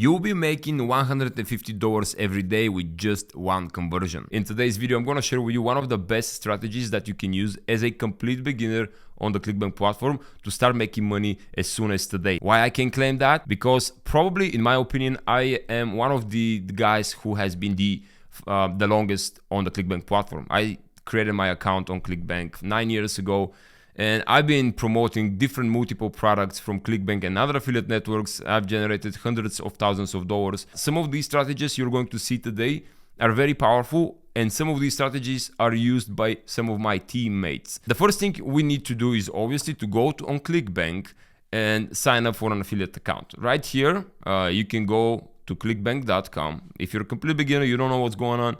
You'll be making $150 every day with just one conversion. In today's video, I'm gonna share with you one of the best strategies that you can use as a complete beginner on the Clickbank platform to start making money as soon as today. Why I can claim that? Because probably, in my opinion, I am one of the guys who has been the longest on the Clickbank platform. I created my account on Clickbank 9 years ago. And I've been promoting different multiple products from Clickbank and other affiliate networks. I've generated hundreds of thousands of dollars. Some of these strategies you're going to see today are very powerful, and some of these strategies are used by some of my teammates. The first thing we need to do is obviously to go on Clickbank and sign up for an affiliate account. Right here, you can go to clickbank.com. If you're a complete beginner, you don't know what's going on,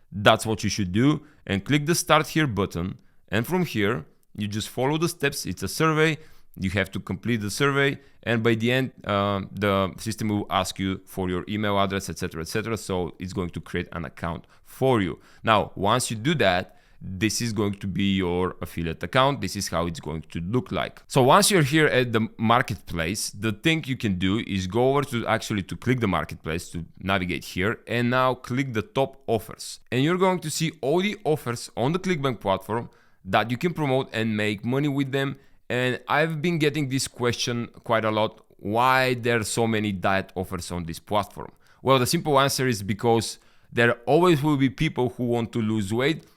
that's what you should do. And click the Start Here button. And from here, you just follow the steps. It's a survey. You have to complete the survey, and by the end, the system will ask you for your email address, etc., etc. So it's going to create an account for you. Now, once you do that, this is going to be your affiliate account. This is how it's going to look like. So once you're here at the marketplace, the thing you can do is go over to click the marketplace, to navigate here, and now click the top offers. And you're going to see all the offers on the Clickbank platform that you can promote and make money with them. And I've been getting this question quite a lot: why there are so many diet offers on this platform? Well, the simple answer is because there always will be people who want to lose weight,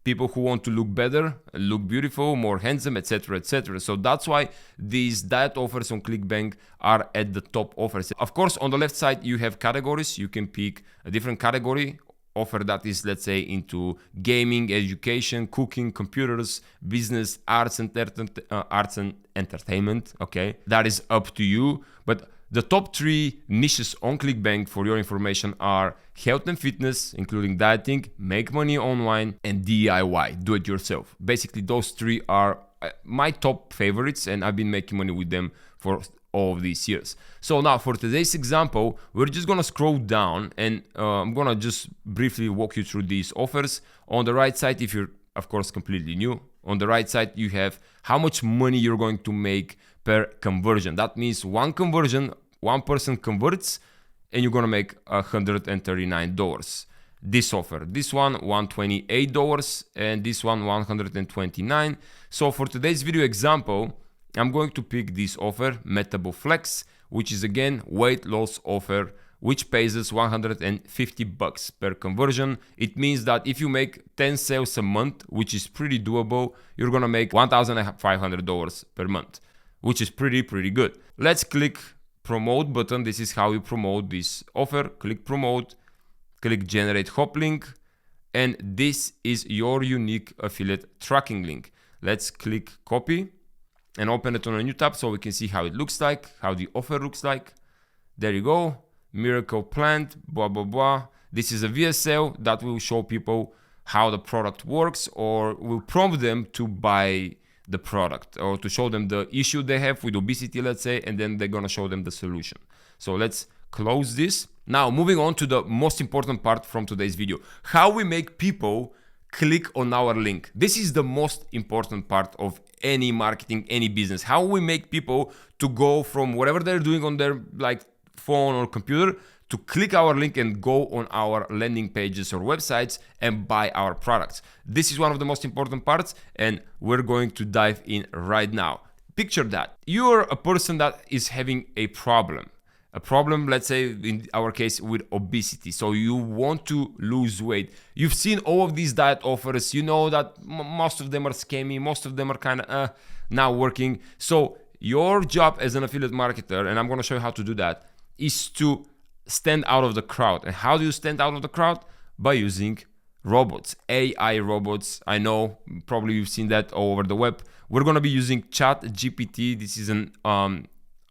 people who want to look better, look beautiful, more handsome, etc., etc. So that's why these diet offers on Clickbank are at the top offers. Of course, on the left side, you have categories. You can pick a different category offer that is, let's say, into gaming, education, cooking, computers, business, arts and entertainment. Okay, that is up to you. But the top 3 niches on Clickbank, for your information, are health and fitness, including dieting, make money online, and DIY, do it yourself. Basically, those 3 are my top favorites, and I've been making money with them for all of these years. So now for today's example, we're just gonna scroll down, and I'm gonna just briefly walk you through these offers. On the right side, if you're of course completely new, on the right side you have how much money you're going to make per conversion. That means one conversion, one person converts, and you're gonna make $139. This offer, this one $128, and this one $129. So for today's video example, I'm going to pick this offer, Metabol Flex, which is again weight loss offer, which pays us $150 per conversion. It means that if you make 10 sales a month, which is pretty doable, you're gonna make $1,500 per month, which is pretty good. Let's click promote button. This is how you promote this offer. Click promote, click generate hop link, and this is your unique affiliate tracking link. Let's click copy and open it on a new tab so we can see how it looks like, how the offer looks like. There you go, miracle plant, blah, blah, blah. This is a VSL that will show people how the product works, or will prompt them to buy the product, or to show them the issue they have with obesity, let's say, and then they're gonna show them the solution. So let's close this. Now, moving on to the most important part from today's video, how we make people click on our link. This is the most important part of any marketing, any business. How we make people to go from whatever they're doing on their phone or computer to click our link and go on our landing pages or websites and buy our products. This is one of the most important parts, and we're going to dive in right now. Picture that you're a person that is having a problem, let's say in our case with obesity. So you want to lose weight. You've seen all of these diet offers. You know that most of them are scammy. Most of them are kind of not working. So your job as an affiliate marketer, and I'm going to show you how to do that, is to stand out of the crowd. And how do you stand out of the crowd? By using robots, AI robots. I know probably you've seen that all over the web. We're going to be using ChatGPT. This is an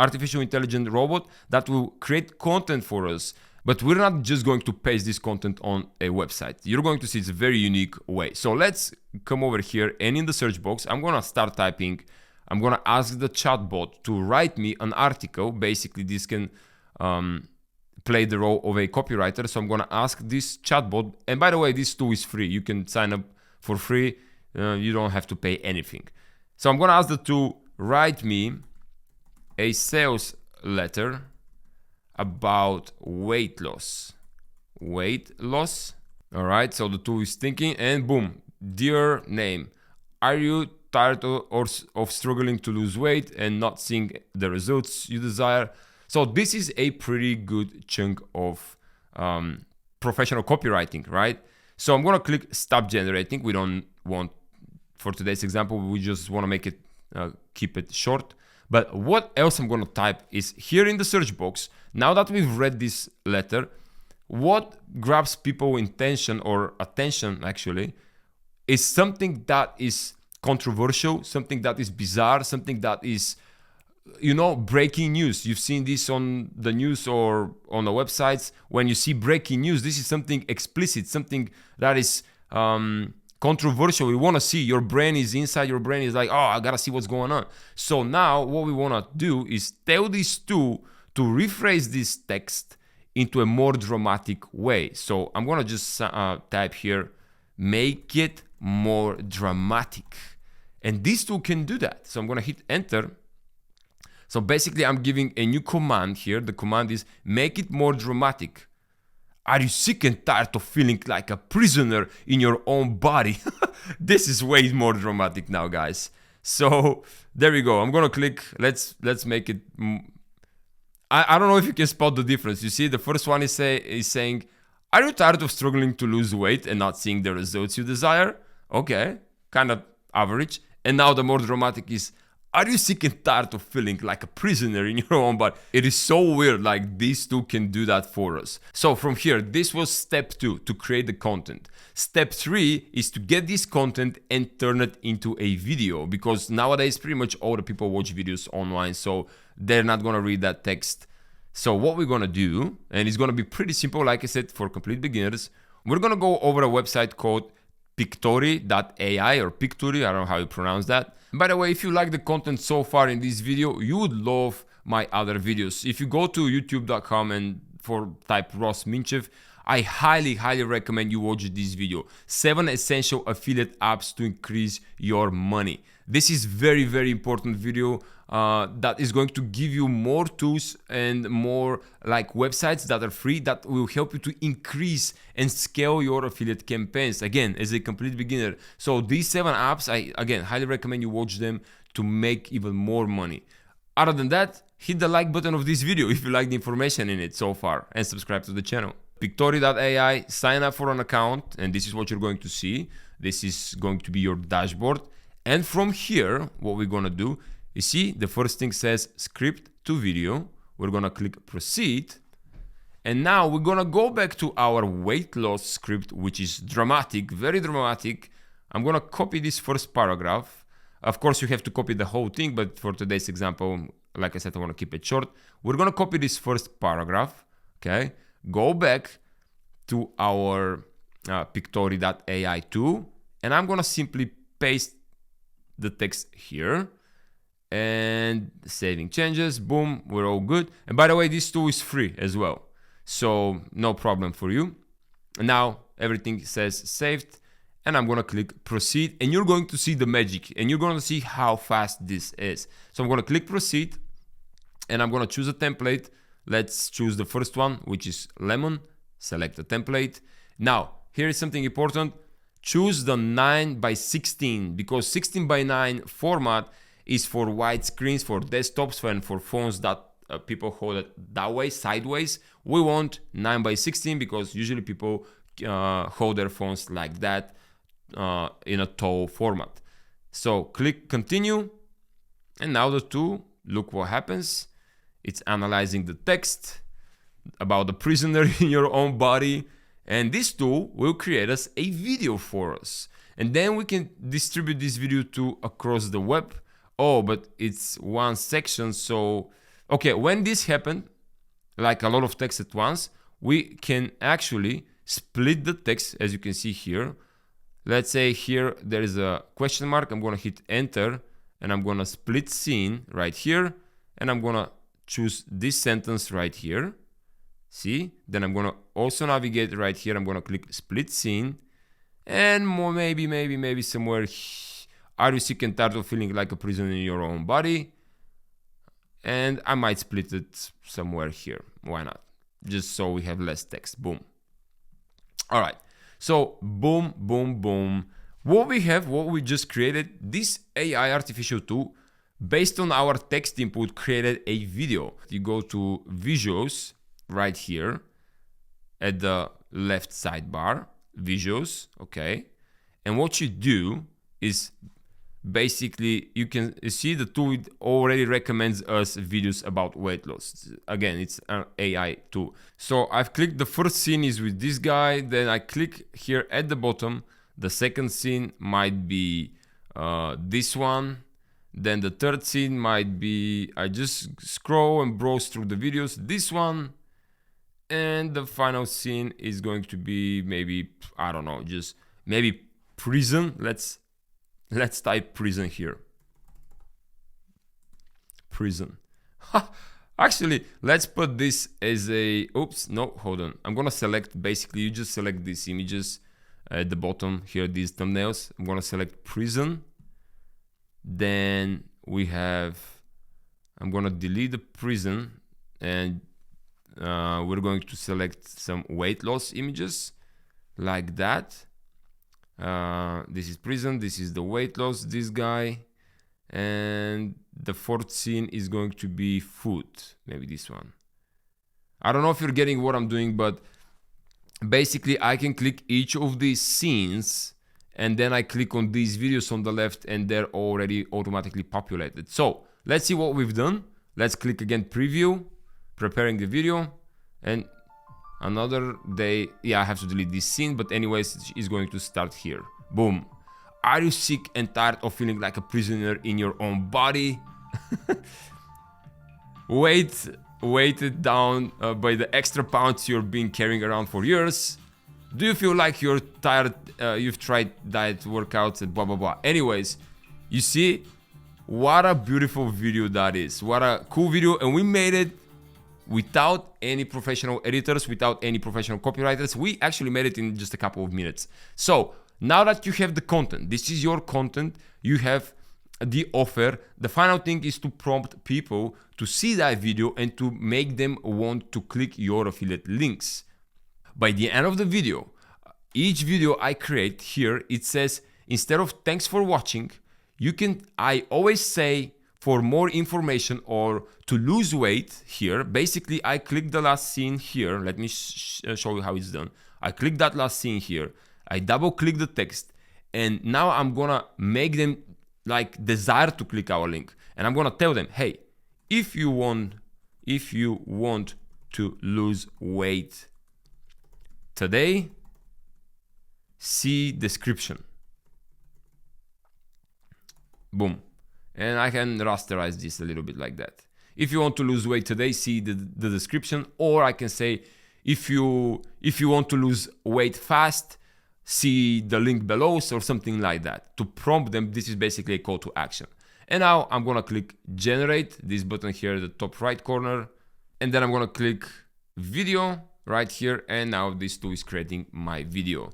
artificial intelligent robot that will create content for us, but we're not just going to paste this content on a website. You're going to see it's a very unique way. So let's come over here, and in the search box, I'm gonna start typing. I'm gonna ask the chatbot to write me an article. Basically, this can play the role of a copywriter. So I'm gonna ask this chatbot, and by the way, this tool is free. You can sign up for free. You don't have to pay anything. So I'm gonna ask the tool, write me a sales letter about weight loss. Weight loss. All right, so the tool is thinking, and boom, dear name. Are you tired of struggling to lose weight and not seeing the results you desire? So this is a pretty good chunk of professional copywriting, right? So I'm gonna click stop generating. We don't want, for today's example, we just wanna make it, keep it short. But what else I'm gonna type is here in the search box. Now that we've read this letter, what grabs people's intention or attention actually is something that is controversial, something that is bizarre, something that is, you know, breaking news. You've seen this on the news or on the websites. When you see breaking news, this is something explicit, something that is controversial. You want to see, your brain is inside, your brain is like, oh, I gotta see what's going on. So now what we want to do is tell this tool to rephrase this text into a more dramatic way. So I'm gonna just type here, make it more dramatic. And this tool can do that. So I'm gonna hit enter. So basically I'm giving a new command here. The command is make it more dramatic. Are you sick and tired of feeling like a prisoner in your own body? This is way more dramatic now, guys. So there we go. I'm gonna click, let's make it. I don't know if you can spot the difference. You see, the first one is saying, are you tired of struggling to lose weight and not seeing the results you desire? Okay, kind of average. And now the more dramatic is, are you sick and tired of feeling like a prisoner in your own body? It is so weird, like these two can do that for us. So from here, this was step 2, to create the content. Step 3 is to get this content and turn it into a video, because nowadays pretty much all the people watch videos online, so they're not gonna read that text. So what we're gonna do, and it's gonna be pretty simple, like I said, for complete beginners, we're gonna go over a website called Pictori.ai or Pictori, I don't know how you pronounce that. By the way, if you like the content so far in this video, you would love my other videos. If you go to youtube.com and type Ross Minchev, I highly recommend you watch this video. 7 essential affiliate apps to increase your money. This is very important video that is going to give you more tools and more like websites that are free that will help you to increase and scale your affiliate campaigns, again, as a complete beginner. So these 7 apps, I again highly recommend you watch them to make even more money. Other than that, hit the like button of this video if you like the information in it so far, and subscribe to the channel. Pictori.ai, sign up for an account, and this is what you're going to see. This is going to be your dashboard. And from here, what we're gonna do, you see, the first thing says script to video. We're gonna click proceed. And now we're gonna go back to our weight loss script, which is dramatic, very dramatic. I'm gonna copy this first paragraph. Of course, you have to copy the whole thing, but for today's example, like I said, I wanna keep it short. We're gonna copy this first paragraph, okay? Go back to our Pictori.ai tool, and I'm gonna simply paste the text here and saving changes. Boom, we're all good. And by the way, this tool is free as well, so no problem for you. And now everything says saved, and I'm gonna click proceed, and you're going to see the magic, and you're gonna see how fast this is. So I'm gonna click proceed, and I'm gonna choose a template. Let's choose the first one, which is lemon. Select the template. Now here is something important. Choose the 9:16, because 16:9 format is for widescreens, for desktops, and for phones that people hold it that way, sideways. We want 9:16 because usually people hold their phones like that in a tall format. So click continue, and now the tool, look what happens. It's analyzing the text about the prisoner in your own body. And this tool will create us a video for us. And then we can distribute this video to across the web. Oh, but it's one section. So, okay, when this happened, like a lot of text at once, we can actually split the text, as you can see here. Let's say here there is a question mark. I'm gonna hit enter, and I'm gonna split scene right here. And I'm gonna choose this sentence right here. See, then I'm gonna also navigate right here. I'm gonna click split scene, and more maybe somewhere. Are you sick and tired of feeling like a prisoner in your own body? and I might split it somewhere here. Why not? Just so we have less text. Boom. All right. So boom, boom, boom. What we just created, this AI artificial tool, based on our text input, created a video. You go to visuals right here at the left sidebar, visuals, okay? And what you do is basically you can see the tool already recommends us videos about weight loss. Again, it's an AI tool. So I've clicked the first scene is with this guy, then I click here at the bottom. The second scene might be this one. Then the third scene might be, I just scroll and browse through the videos, this one. And the final scene is going to be maybe, I don't know, just maybe prison. Let's type prison here. Prison. Actually, let's put this as a, oops, no, hold on. I'm gonna select, basically you just select these images at the bottom here, these thumbnails. I'm gonna select prison. Then we have, I'm gonna delete the prison, and we're going to select some weight loss images like that. This is prison, this is the weight loss, this guy, and the fourth scene is going to be food, maybe this one. I don't know if you're getting what I'm doing, but basically I can click each of these scenes and then I click on these videos on the left and they're already automatically populated. So let's see what we've done. Let's click again, preview, preparing the video, and another day. Yeah, I have to delete this scene, but anyways, it's going to start here. Boom. Are you sick and tired of feeling like a prisoner in your own body? Weighted down by the extra pounds you've been carrying around for years? Do you feel like you're tired? You've tried diet workouts and blah blah blah. Anyways, you see what a beautiful video that is. What a cool video, and we made it without any professional editors, without any professional copywriters. We actually made it in just a couple of minutes. So now that you have the content, this is your content, you have the offer. The final thing is to prompt people to see that video and to make them want to click your affiliate links. By the end of the video, each video I create here, it says, instead of thanks for watching, I always say, for more information or to lose weight here, basically I click the last scene here. Let me show you how it's done. I click that last scene here. I double click the text, and now I'm gonna make them like desire to click our link. And I'm gonna tell them, hey, if you want to lose weight today, see description. Boom. And I can rasterize this a little bit like that. If you want to lose weight today, see the description. Or I can say, if you want to lose weight fast, see the link below, or something like that. To prompt them, this is basically a call to action. And now I'm gonna click generate, this button here at the top right corner. And then I'm gonna click video right here. And now this tool is creating my video.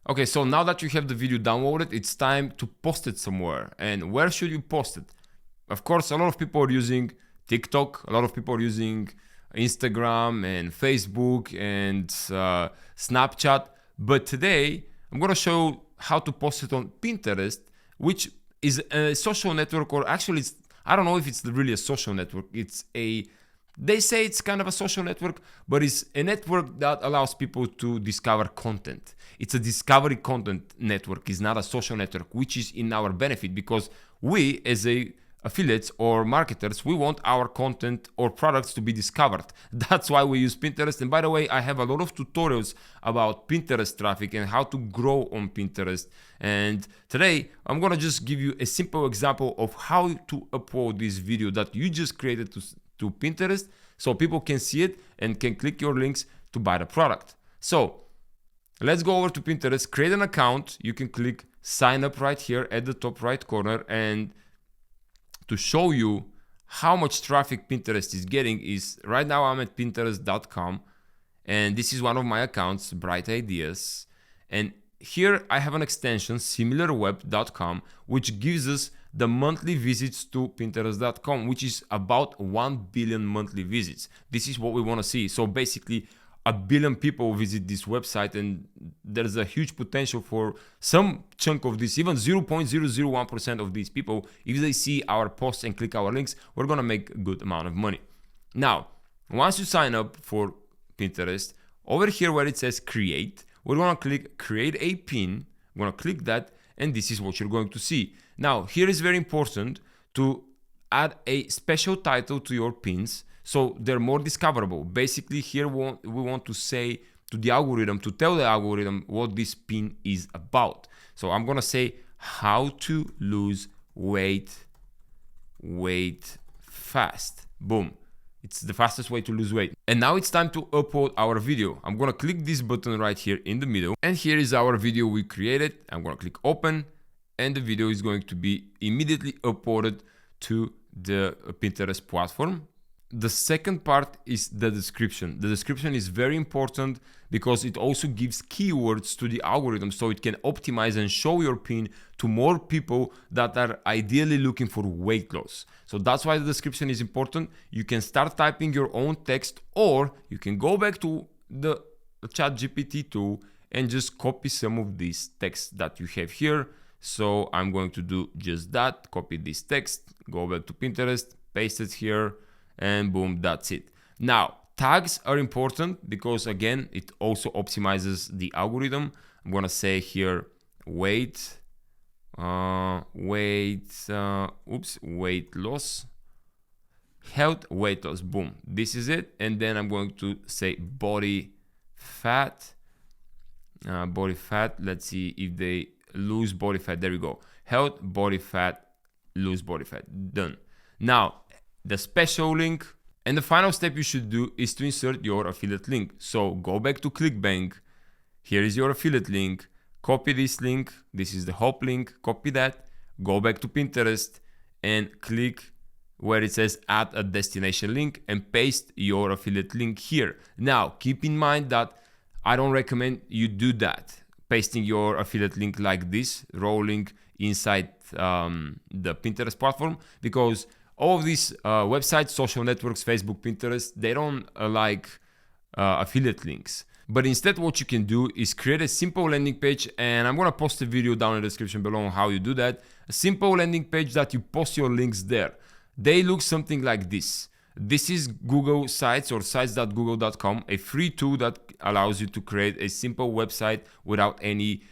Okay, so now that you have the video downloaded, it's time to post it somewhere. And where should you post it? Of course, a lot of people are using TikTok, a lot of people are using Instagram and Facebook and Snapchat. But today, I'm gonna show how to post it on Pinterest, which is a social network, or actually, I don't know if it's really a social network. They say it's kind of a social network, but it's a network that allows people to discover content. It's a discovery content network. It's not a social network, which is in our benefit, because we as affiliates or marketers, we want our content or products to be discovered. That's why we use Pinterest. And by the way, I have a lot of tutorials about Pinterest traffic and how to grow on Pinterest. And today I'm gonna just give you a simple example of how to upload this video that you just created to Pinterest, so people can see it and can click your links to buy the product. So let's go over to Pinterest, create an account. You can click sign up right here at the top right corner, and to show you how much traffic Pinterest is getting is right now I'm at pinterest.com, and this is one of my accounts, Bright Ideas. And here I have an extension, similarweb.com, which gives us the monthly visits to Pinterest.com, which is about 1 billion monthly visits. This is what we want to see. So basically, 1 billion people visit this website, and there's a huge potential for some chunk of this, even 0.001% of these people, if they see our posts and click our links, we're gonna make a good amount of money. Now, once you sign up for Pinterest, over here where it says create, we're gonna click create a pin. I'm gonna click that, and this is what you're going to see. Now, here is very important to add a special title to your pins, so they're more discoverable. Basically, here we want to say to the algorithm, to tell the algorithm what this pin is about. So I'm gonna say how to lose weight fast. Boom. It's the fastest way to lose weight. And now it's time to upload our video. I'm gonna click this button right here in the middle, and here is our video we created. I'm gonna click open, and the video is going to be immediately uploaded to the Pinterest platform. The second part is the description. The description is very important because it also gives keywords to the algorithm, so it can optimize and show your pin to more people that are ideally looking for weight loss. So that's why the description is important. You can start typing your own text, or you can go back to the ChatGPT tool and just copy some of these texts that you have here. So I'm going to do just that, copy this text, go back to Pinterest, paste it here, and boom, that's it. Now, tags are important because again, it also optimizes the algorithm. I'm gonna say here weight loss, health, weight loss, boom, this is it. And then I'm going to say body fat, let's see if they lose body fat. There we go, health, body fat, lose body fat, done. Now, the special link, and the final step you should do is to insert your affiliate link. So go back to Clickbank, here is your affiliate link, copy this link, this is the hop link, copy that, go back to Pinterest and click where it says add a destination link and paste your affiliate link here. Now, keep in mind that I don't recommend you do that, pasting your affiliate link like this, rolling inside the Pinterest platform, because all of these websites, social networks, Facebook, Pinterest, they don't like affiliate links. But instead, what you can do is create a simple landing page, and I'm gonna post a video down in the description below on how you do that. A simple landing page that you post your links there. They look something like this. This is Google Sites or sites.google.com, a free tool that allows you to create a simple website without any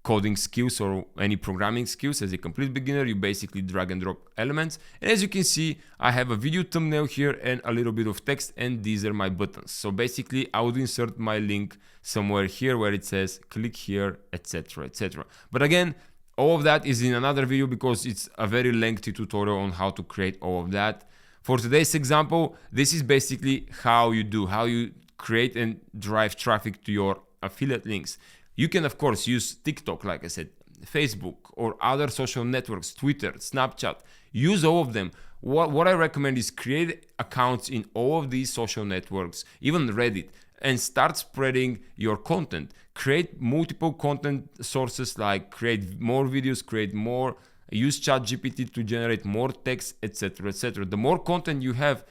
coding skills or any programming skills. As a complete beginner, you basically drag and drop elements. And as you can see, I have a video thumbnail here and a little bit of text, and these are my buttons. So basically, I would insert my link somewhere here where it says click here, etc., etc. But again, all of that is in another video because it's a very lengthy tutorial on how to create all of that. For today's example, this is basically how you create and drive traffic to your affiliate links. You can, of course, use TikTok, like I said, Facebook, or other social networks, Twitter, Snapchat. Use all of them. What I recommend is create accounts in all of these social networks, even Reddit, and start spreading your content. Create multiple content sources, like create more videos, create more, use ChatGPT to generate more text, etc., etc. The more content you have,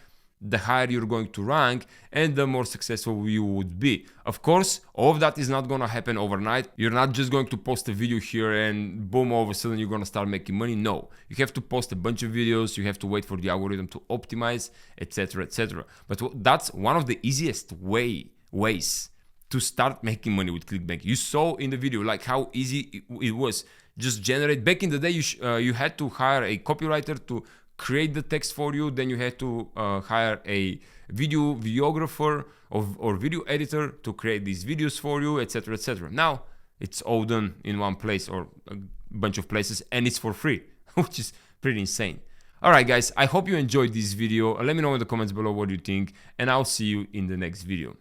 the higher you're going to rank and the more successful you would be. Of course, all of that is not going to happen overnight. You're not just going to post a video here and boom, all of a sudden you're going to start making money. No, you have to post a bunch of videos. You have to wait for the algorithm to optimize, etc., etc. But that's one of the easiest ways to start making money with Clickbank. You saw in the video like how easy it was. Just generate. Back in the day, you had to hire a copywriter to create the text for you. Then you had to hire a videographer or video editor to create these videos for you, etc., etc. Now it's all done in one place or a bunch of places, and it's for free, which is pretty insane. All right, guys, I hope you enjoyed this video. Let me know in the comments below what you think, and I'll see you in the next video.